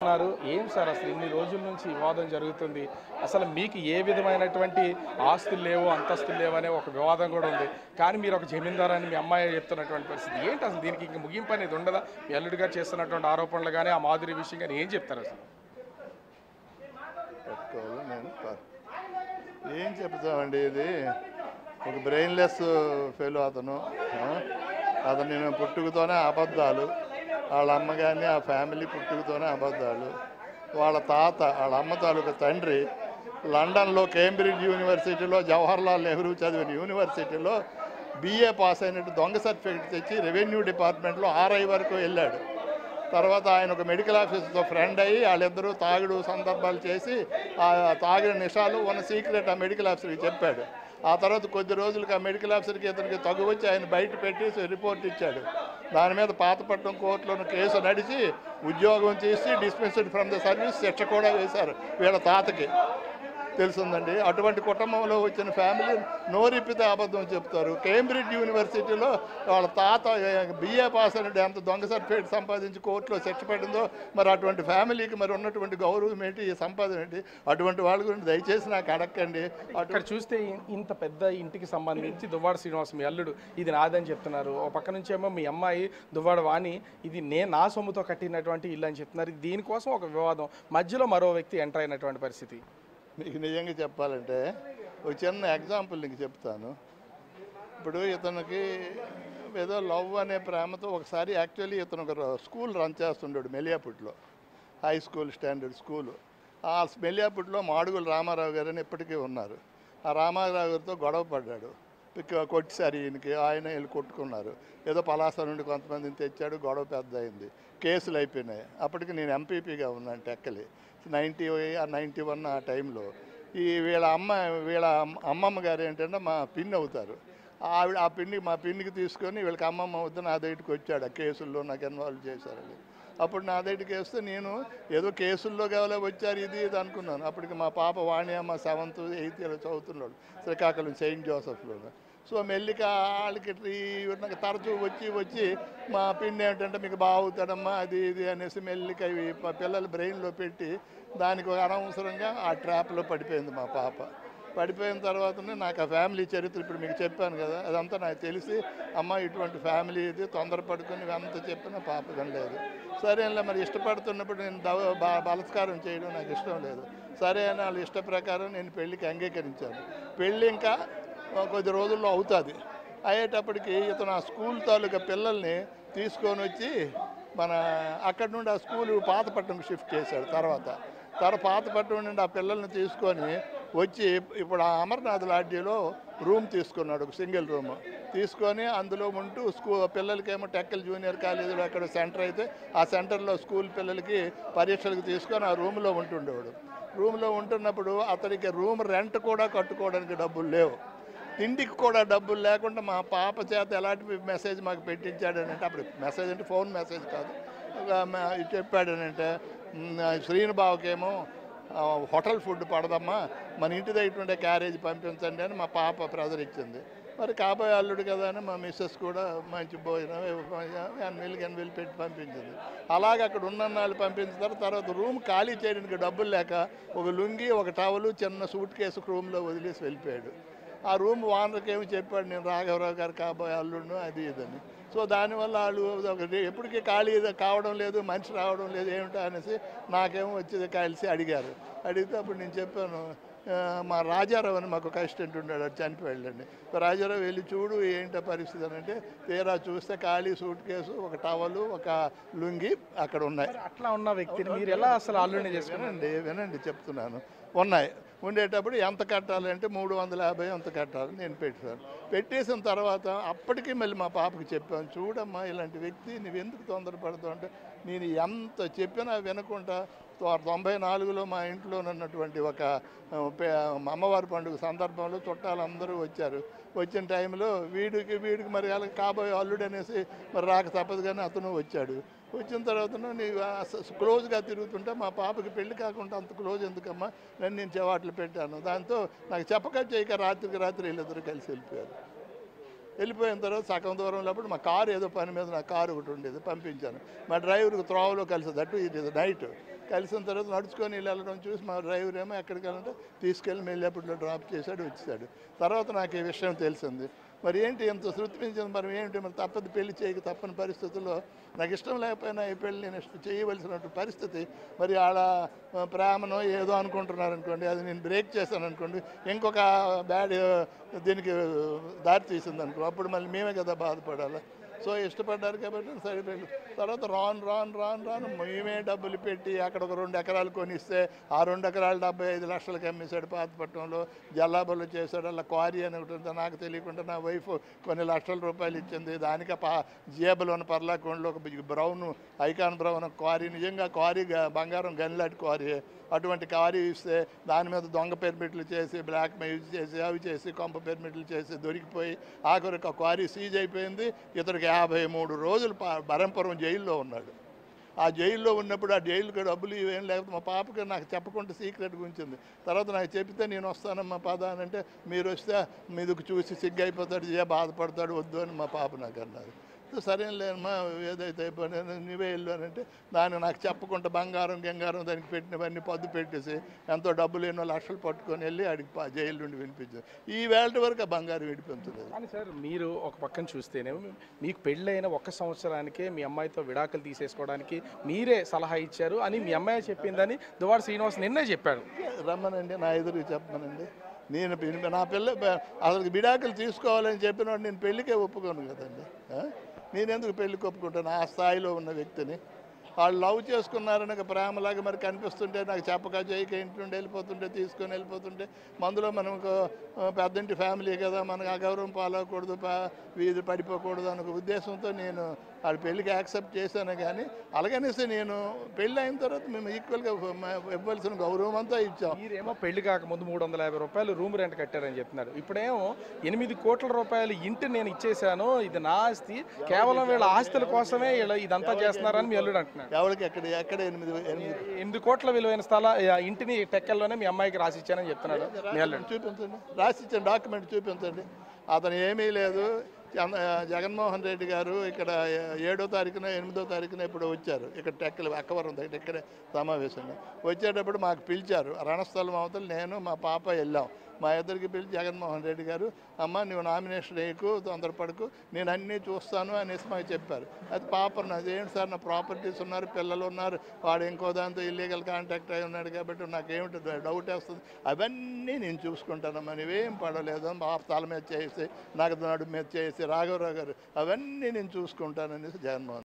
చెప్తున్నారు. ఏం సార్ అసలు ఇన్ని రోజుల నుంచి వివాదం జరుగుతుంది, అసలు మీకు ఏ విధమైనటువంటి ఆస్తులు లేవు, అంతస్తులు లేవు అనే ఒక వివాదం కూడా ఉంది. కానీ మీరు ఒక జమీందారు అని మీ అమ్మాయి చెప్తున్నటువంటి పరిస్థితి ఏంటి? అసలు దీనికి ఇంక ముగింపు అనేది ఉండదా? మీ అల్లుడి గారు చేస్తున్నటువంటి ఆరోపణలు కానీ, ఆ మాధురి విషయం కానీ ఏం చెప్తారు అసలు? ఏం చెప్తామండి, ఇది ఒక బ్రెయిన్లెస్ ఫెయిల్ అతను. నేను పుట్టుకతోనే అబద్ధాలు, వాళ్ళ అమ్మ కానీ ఆ ఫ్యామిలీ పుట్టుకతోనే అబద్ధాలు. వాళ్ళ తాత, వాళ్ళ అమ్మ తాలూకా తండ్రి లండన్లో కేంబ్రిడ్జ్ యూనివర్సిటీలో జవహర్లాల్ నెహ్రూ చదివిన యూనివర్సిటీలో BA పాస్ అయినట్టు దొంగ సర్టిఫికేట్ తెచ్చి రెవెన్యూ డిపార్ట్మెంట్లో RI వరకు వెళ్ళాడు. తర్వాత ఆయన ఒక మెడికల్ ఆఫీసర్తో ఫ్రెండ్ అయ్యి వాళ్ళిద్దరూ తాగుడు సందర్భాలు చేసి ఆ తాగిన నిషాలు ఉన్న సీక్రెట్ ఆ మెడికల్ ఆఫీసర్కి చెప్పాడు. ఆ తర్వాత కొద్ది రోజులకి ఆ మెడికల్ ఆఫీసర్కి ఇతనికి తగ్గు వచ్చి ఆయన బయట పెట్టేసి రిపోర్ట్ ఇచ్చాడు. దాని మీద పాతపట్నం కోర్టులోని కేసు నడిచి ఉద్యోగం చేసి డిస్మిస్డ్ ఫ్రమ్ ద సర్వీస్ శిక్ష కూడా వేశారు వీళ్ళ తాతకి. తెలుసుందండి, అటువంటి కుటుంబంలో వచ్చిన ఫ్యామిలీ నోరిప్పితే అబద్ధం చెప్తారు. కేంబ్రిడ్జ్ యూనివర్సిటీలో వాళ్ళ తాత BA పాస్ అయినట్టు ఎంత దొంగ సర్టిఫికేట్ సంపాదించి కోర్టులో శిక్ష పెట్టిందో, మరి అటువంటి ఫ్యామిలీకి మరి ఉన్నటువంటి గౌరవం ఏంటి, ఈ సంపాదన ఏంటి? అటువంటి వాళ్ళ గురించి దయచేసి నాకు అడగండి. అక్కడ చూస్తే ఇంత పెద్ద ఇంటికి సంబంధించి దువ్వాడ శ్రీనివాస్ మీ అల్లుడు ఇది నాదని చెప్తున్నారు. ఒక పక్క నుంచి ఏమో మీ అమ్మాయి దువ్వాడ వాణి ఇది నా సొమ్ముతో కట్టినటువంటి ఇల్లు అని చెప్తున్నారు. దీనికోసం ఒక వివాదం, మధ్యలో మరో వ్యక్తి ఎంటర్ అయినటువంటి పరిస్థితి. మీకు నిజంగా చెప్పాలంటే ఒక చిన్న ఎగ్జాంపుల్ నీకు చెప్తాను. ఇప్పుడు ఇతనికి ఏదో లవ్ అనే ప్రేమతో ఒకసారి యాక్చువల్లీ ఇతను ఒక స్కూల్ రన్ చేస్తుండాడు మెలియాపుట్లో, హై స్కూల్ స్టాండర్డ్ స్కూలు. ఆ మెలియాపుట్లో మాడుగుల రామారావు గారు అని ఇప్పటికీ ఉన్నారు. ఆ రామారావు గారితో గొడవ పడ్డాడు. కొట్టిసారి ఈయనకి, ఆయన వీళ్ళు కొట్టుకున్నారు. ఏదో పలాస నుండి కొంతమందిని తెచ్చాడు, గొడవ పెద్ద అయింది, కేసులు అయిపోయినాయి. అప్పటికి నేను ఎంపీపీగా ఉన్నాను టెక్కలి 91 ఆ టైంలో. వీళ్ళ అమ్మమ్మ గారు ఏంటంటే మా పిన్ని అవుతారు. ఆవిడ మా పిన్నికి తీసుకొని వీళ్ళకి అమ్మమ్మ వద్దు నా దగ్గరికి వచ్చాడు. ఆ కేసుల్లో నాకు ఇన్వాల్వ్ చేశారని. అప్పుడు నా దగ్గరికి వేస్తే నేను ఏదో కేసుల్లో కావాలో వచ్చారు ఇది అనుకున్నాను. అప్పటికి మా పాప వాణి అమ్మ 7th 8th చదువుతున్నాడు శ్రీకాకుళం సెయింట్ జోసెఫ్లో. సో మెల్లిగా వాళ్ళకి నాకు తరచూ వచ్చి మా పిన్ని ఏంటంటే మీకు బాగుతాడమ్మా అది ఇది అనేసి మెల్లిగా ఇవి పిల్లల బ్రెయిన్లో పెట్టి దానికి అనవసరంగా ఆ ట్రాప్లో పడిపోయింది మా పాప. పడిపోయిన తర్వాతనే నాకు ఆ ఫ్యామిలీ చరిత్ర ఇప్పుడు మీకు చెప్పాను కదా, అదంతా నాకు తెలిసి అమ్మ ఇటువంటి ఫ్యామిలీ ఇది తొందరపడుకుని ఇవంతా చెప్పినా పాప కనలేదు. సరేనా, మరి ఇష్టపడుతున్నప్పుడు నేను బలత్కారం చేయడం నాకు ఇష్టం లేదు. సరే అని వాళ్ళ ఇష్ట ప్రకారం నేను పెళ్ళికి అంగీకరించాను. పెళ్ళి ఇంకా కొద్ది రోజుల్లో అవుతుంది. అయ్యేటప్పటికి ఇతను ఆ స్కూల్ తాలూకా పిల్లల్ని తీసుకొని వచ్చి అక్కడి నుండి ఆ స్కూల్ పాతపట్నంకి షిఫ్ట్ చేశాడు. తర్వాత పాతపట్నం నుండి ఆ పిల్లల్ని తీసుకొని వచ్చి ఇప్పుడు ఆ అమర్నాథ్ లాడ్జీలో రూమ్ తీసుకున్నాడు, ఒక సింగిల్ రూమ్ తీసుకొని అందులో ఉంటూ పిల్లలకేమో టెక్కల్ జూనియర్ కాలేజీలో అక్కడ సెంటర్ అయితే ఆ సెంటర్లో స్కూల్ పిల్లలకి పరీక్షలకు తీసుకొని ఆ రూమ్లో ఉంటుండేవాడు. రూమ్లో ఉంటున్నప్పుడు అతనికి రూమ్ రెంట్ కూడా కట్టుకోవడానికి డబ్బులు లేవు, తిండికి కూడా డబ్బులు లేకుండా మా పాప చేత ఎలాంటి మెసేజ్ మాకు పెట్టించాడనంటే, అప్పుడు మెసేజ్ అంటే ఫోన్ మెసేజ్ కాదు, చెప్పాడనంటే శ్రీనుబాబుకేమో హోటల్ ఫుడ్ పడదమ్మా, మన ఇంటి దగ్గర ఉండే క్యారేజ్ పంపించండి అని మా పాప ప్రెజర్ ఇచ్చింది. మరి కాబోయే అల్లుడు కదా అని మా మిస్సెస్ కూడా మంచి భోజనం 8,000 పెట్టి పంపించింది. అలాగే అక్కడ ఉన్నన్నాళ్ళు పంపించిన తర్వాత రూమ్ ఖాళీ చేయడానికి డబ్బులు లేక ఒక లుంగి, ఒక టవలు, చిన్న సూట్ కేసు రూమ్లో వదిలేసి వెళ్ళిపోయాడు. ఆ రూమ్ ఓనర్కి ఏమి చెప్పాడు, నేను రాఘవరావు గారు కాబోయే అల్లుడును అది ఇదని. సో దానివల్ల వాళ్ళు ఎప్పటికీ ఖాళీ కావడం లేదు, మనిషి రావడం లేదు ఏమిటో అనేసి నాకేమో వచ్చి కలిసి అడిగారు. అడిగితే అప్పుడు నేను చెప్పాను, మా రాజారావు అని మాకు ఒక అసిస్టెంట్ ఉన్నాడు, అది చనిపోయాడండి. రాజారావు వెళ్ళి చూడు ఏంటో పరిస్థితి అని అంటే, తీరా చూస్తే ఖాళీ సూట్ కేసు, ఒక టవలు, ఒక లుంగి అక్కడ ఉన్నాయి. అట్లా ఉన్న వ్యక్తిని మీరు ఎలా అసలు అల్లుడిని చేసుకున్నారండి? వినండి చెప్తున్నాను. ఉన్నాయి. ఉండేటప్పుడు ఎంత కట్టాలంటే 350 ఎంత కట్టాలి నేను పెట్టాను. పెట్టేసిన తర్వాత అప్పటికీ మళ్ళీ మా పాపకి చెప్పాను, చూడమ్మా ఇలాంటి వ్యక్తి నువ్వు ఎందుకు తొందరపడతావు అంటే, నేను ఎంత చెప్పినా వినకుండా 94లో మా ఇంట్లో ఉన్నటువంటి ఒక అమ్మవారి పండుగ సందర్భంలో చుట్టాలందరూ వచ్చారు. వచ్చిన టైంలో వీడికి మరి వాళ్ళకి కాబోయే అల్లుడు అనేసి మరి రాక తప్పదు కానీ అతను వచ్చాడు. వచ్చిన తర్వాత నీవు క్లోజ్గా తిరుగుతుంటే మా పాపకి పెళ్లి కాకుండా అంత క్లోజ్ ఎందుకమ్మా నేను చెవాట్లు పెట్టాను. దాంతో నాకు చెప్పక చేయక రాత్రికి రాత్రి వీళ్ళిద్దరూ కలిసి వెళ్ళిపోయారు. వెళ్ళిపోయిన తర్వాత సగం దూరంలో మా కారు ఏదో పని మీద నా కారు ఒకటి ఉండేది పంపించాను. మా డ్రైవర్కి త్రోవలో కలిసి దట్టు ఇది నైట్ కలిసిన తర్వాత నడుచుకొని వెళ్ళడం చూసి మా డ్రైవర్ ఏమో ఎక్కడికి వెళ్ళాలంటే తీసుకెళ్ళి మెల్లినప్పుడు డ్రాప్ చేశాడు, వచ్చాడు. తర్వాత నాకు ఈ విషయం తెలిసింది. మరి ఏంటి ఎంత శృతి మించింది, మరి ఏంటి, మరి తప్పదు పెళ్లి చేయక తప్పని పరిస్థితుల్లో నాకు ఇష్టం లేకపోయినా ఈ పెళ్లి నేను చేయవలసినటువంటి పరిస్థితి. మరి ఆడ ప్రేమనో ఏదో అనుకుంటున్నారు అనుకోండి, అది నేను బ్రేక్ చేశాను అనుకోండి, ఇంకొక బ్యాడ్ దీనికి దారి తీసింది అనుకో, అప్పుడు మళ్ళీ మేమే కదా బాధపడాలి. సో ఇష్టపడ్డారు కాబట్టి సరిపోయింది. తర్వాత రాను మేమే డబ్బులు పెట్టి అక్కడ ఒక 2 ఎకరాలు కొనిస్తే ఆ 2 ఎకరాలు 75 లక్షలకి అమ్మేశాడు. పాతపట్నంలో జల్లాబలు చేశాడు. అలా క్వారీ అని ఒకటి ఉంది, నాకు తెలియకుండా నా వైఫ్ కొన్ని లక్షల రూపాయలు ఇచ్చింది. దానికి జేబులోని పర్లాకొండలో ఒక బ్రౌన్ ఐకాన్ బ్రౌన్ క్వారీ, నిజంగా క్వారీ బంగారం గనిలాంటి క్వారీ. అటువంటి క్వారీ ఇస్తే దాని మీద దొంగ పెర్మిట్లు చేసి బ్లాక్ మెయిల్ చేసి అవి చేసి కొంప పెర్మిట్లు చేసి దొరికిపోయి ఆఖరికి క్వారీ సీజ్ అయిపోయింది. ఇతనికి 53 రోజులు బరంపురం జైల్లో ఉన్నాడు. ఆ జైల్లో ఉన్నప్పుడు ఆ జైలుకి డబ్బులు ఇవేం లేకపోతే మా పాపకి నాకు చెప్పకుండా సీక్రెట్గా ఉంచింది. తర్వాత నాకు చెప్తే నేను వస్తానమ్మా పద అని అంటే, మీరు వస్తే మీదకు చూసి సిగ్గు అయిపోతాడు, బాధపడతాడు, వద్దు అని మా పాప నాకు అన్నారు. సరేలేమ్మా ఏదైతే అయిపోయినా నువ్వే వెళ్ళానంటే దాన్ని నాకు చెప్పకుండా బంగారం దానికి పెట్టినవన్నీ పద్దు పెట్టేసి ఎంతో డబ్బులు ఎన్నో లక్షలు పట్టుకొని వెళ్ళి ఆడికి జైలు నుండి వినిపించారు. ఈ వేళ వరకు ఆ బంగారం విడిపించలేదు. కానీ సార్ మీరు ఒక పక్కన చూస్తేనే మీకు పెళ్ళైన 1 సంవత్సరానికే మీ అమ్మాయితో విడాకులు తీసేసుకోవడానికి మీరే సలహా ఇచ్చారు అని మీ అమ్మాయి చెప్పిందని దువ్వాడ శ్రీనివాస్ నిన్నే చెప్పాడు. రమ్మనండి, నా ఎదురు చెప్పమనండి. నేను నా పిల్ల అసలు విడాకులు తీసుకోవాలని చెప్పినవాడు నేను పెళ్ళికే ఒప్పుకోను కదండి. నేను ఎందుకు పెళ్ళికి ఒప్పుకుంటాను? ఆ స్థాయిలో ఉన్న వ్యక్తిని వాళ్ళు లవ్ చేసుకున్నారని ప్రేమలాగా మరి కనిపిస్తుంటే నాకు చెప్పక చేయక ఇంటి నుండి వెళ్ళిపోతుంటే తీసుకొని వెళ్ళిపోతుంటే మందులో మనం పెద్దంటి ఫ్యామిలీ కదా, మనకు అగౌరవం పాలవకూడదు, వీధి పడిపోకూడదు అనే ఉద్దేశంతో నేను వాళ్ళ పెళ్ళికి యాక్సెప్ట్ చేశాను. కానీ అలాగనేసి నేను పెళ్ళి అయిన తర్వాత మేము ఈక్వల్గా ఇవ్వాల్సిన గౌరవం అంతా ఇచ్చాం. మీరేమో పెళ్లి కాకముందు 350 రూపాయలు రూమ్ రెంట్ కట్టారని చెప్తున్నారు. ఇప్పుడేమో 8 కోట్ల రూపాయలు ఇంటి నేను ఇచ్చేసాను, ఇది నా ఆస్తి, కేవలం వీళ్ళ ఆస్తుల కోసమే ఇదంతా చేస్తున్నారని మీ అల్లుడు అంటున్నారు. ఎవరికి ఎక్కడ 8 కోట్ల విలువైన ఇంటిని టెక్కల్లోనే మీ అమ్మాయికి రాసి ఇచ్చానని చెప్తున్నాడు మీ అల్లుడు. చూపించండి, రాసిచ్చాను, డాక్యుమెంట్ చూపించండి. అతను ఏమీ లేదు. జగన్మోహన్ రెడ్డి గారు ఇక్కడ 7వ తారీఖున 8వ తారీఖున ఇప్పుడు వచ్చారు. ఇక్కడ టెక్కలు అక్కవరం దగ్గర ఇక్కడే సమావేశంగా వచ్చేటప్పుడు మాకు పిలిచారు. రణస్థలం అవతల నేను మా పాప వెళ్ళాం. మా ఇద్దరికి పిలిచి జగన్మోహన్ రెడ్డి గారు, అమ్మ నువ్వు నామినేషన్ వేయకు, తొందరపడకు, నేను అన్నీ చూస్తాను అనేసి మాకు చెప్పారు. అది పాప అదేంటి సార్, నా ప్రాపర్టీస్ ఉన్నారు, పిల్లలు ఉన్నారు, వాడు ఇంకో దాంతో ఇల్లీగల్ కాంటాక్ట్ అయి ఉన్నాడు కాబట్టి నాకేమిటి డౌట్ వేస్తుంది, అవన్నీ నేను చూసుకుంటానమ్మా, నువ్వేం పడలేదు, మా తల మీద చేసి నాకు నడుము మీద చేసి రాఘవరావు గారు అవన్నీ నేను చూసుకుంటాననేసి జగన్మోహన్